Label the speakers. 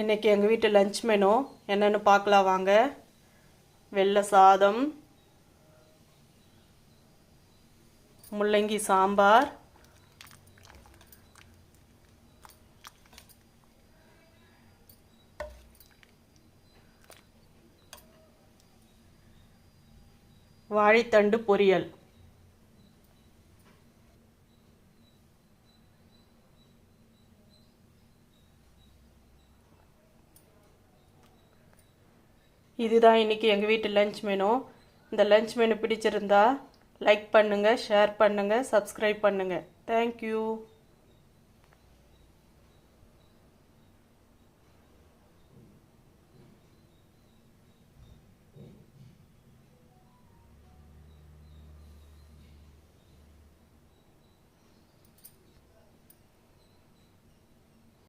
Speaker 1: இன்றைக்கி எங்கள் வீட்டு லஞ்ச் மெனு என்னென்னு பார்க்கலாம் வாங்க. வெள்ளை சாதம், முள்ளங்கி சாம்பார், வாழைத்தண்டு பொரியல். இதுதான் இன்றைக்கி எங்கள் வீட்டு லஞ்ச் மெனு. இந்த லஞ்ச் மெனு பிடிச்சிருந்தா லைக் பண்ணுங்கள், ஷேர் பண்ணுங்கள், சப்ஸ்கிரைப் பண்ணுங்கள். தேங்க்யூ.